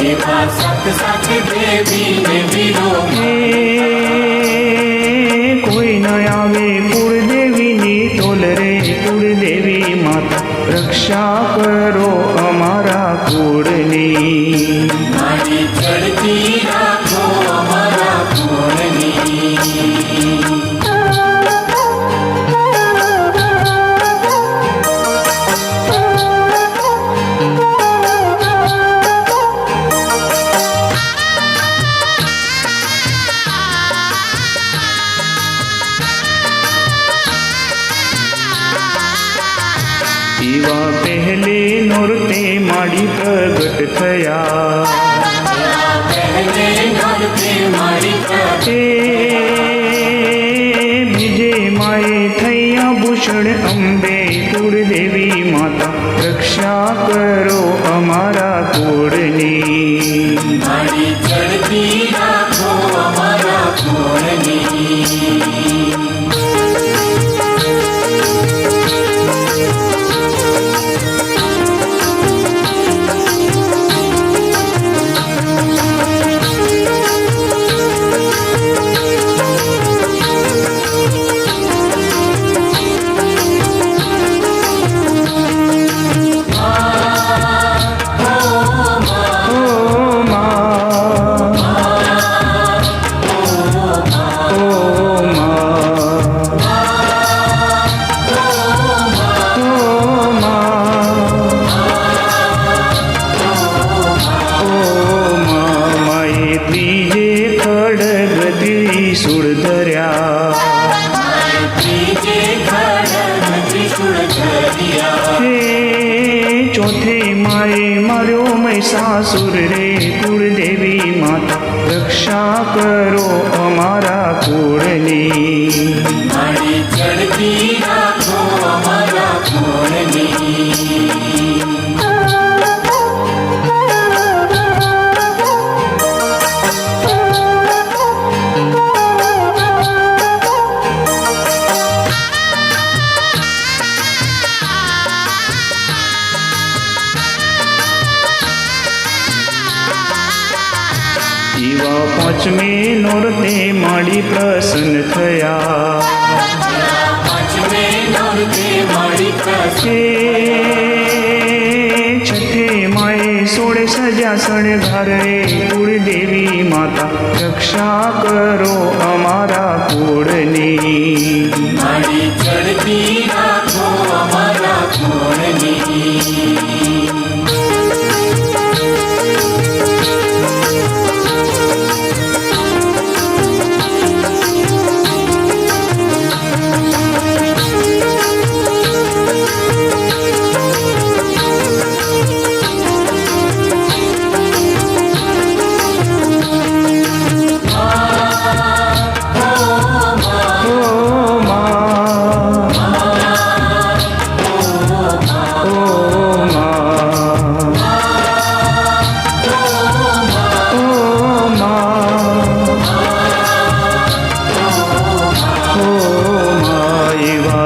એવા સત સત દેવી ને વીરો કોઈ ન આવે કુળદેવીની તોલ રે કુળદેવી માતા રક્ષા કરો અમારા કુળની મારી ચડતી રાખો અમારા કુળની એવા પહેલે નોરતે માડી પ્રગટ થયા પહેલે નોરતે મારી પ્રગટ બીજે માએ થયા ભૂષણ અંબે કુળદેવી માતા રક્ષા કરો અમારા કુળની મારી ચડતી રાખો અમારા કુળની ત્રિશુળ ધર્યા હે ચોથે માએ માર્યો મહિષાસુર રે કુળદેવી માતા રક્ષા કરો અમારા કુળની મારી ચડતી રાખો અમારા કુળની એવા પાંચમે નોરતે માડી પ્રસન્ન થયા પાંચમે નોરતે માડી પ્રસન્ન છઠ્ઠે માએ સોળે સજા સણગાર રે કુળદેવી માતા રક્ષા કરો અમારા કુળની મારી ચડતી રાખો અમારા કુળની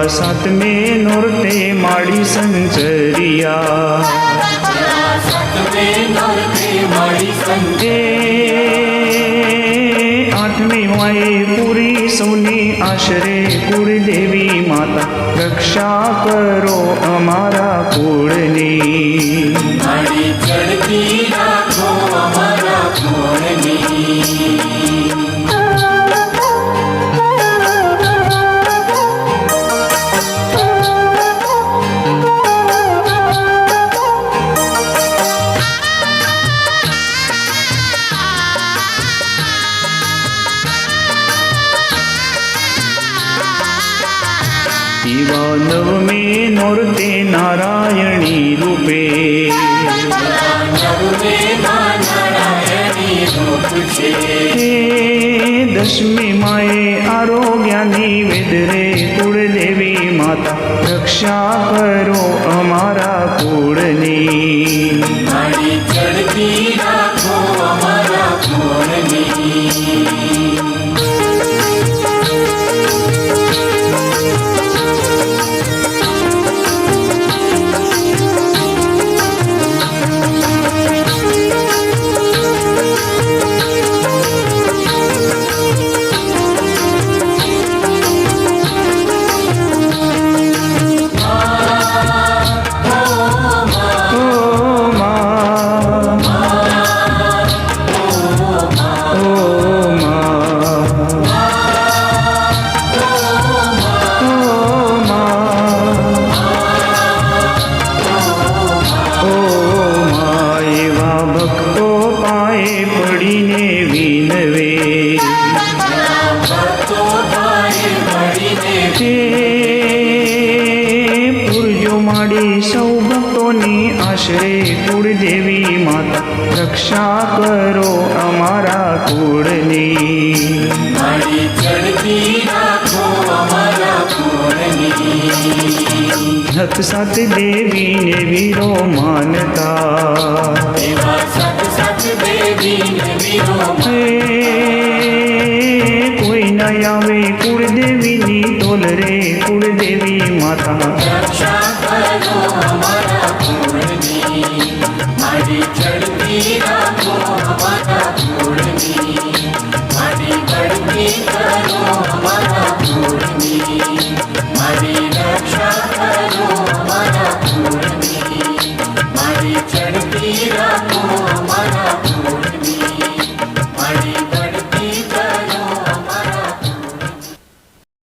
સાતમે નોરતે માડી સંચરિયા સાતમે નોરતે માડી સંચરિયા આઠમી માએ પૂરી સૌની આશરે કુળદેવી માતા રક્ષા કરો અમારા કુળની મારી ચડતી રાખો અમારા કુળની એવા નવમે નોરતે નારાયણી રૂપે દશમી માએ આરોગ્યની વેદ રે કુળદેવી માતા રક્ષા કરો અમારા કુળની મારી ચડતી રાખો અમારા કુળની રક્ષા કરો અમારા કુળની. મારી ચડતી રાખો અમારા કુળની. સત સત દેવીને વીરો માનતા, એવા સત સત દેવીને વીરો હે કોઈ ન આવે કુળદેવીની તોલ રે કુળદેવી માતા. રક્ષા કરો અમારા કુળની. મારી ચડતી રાખો અમારા કુળની. મારી ચડતી કરો અમારા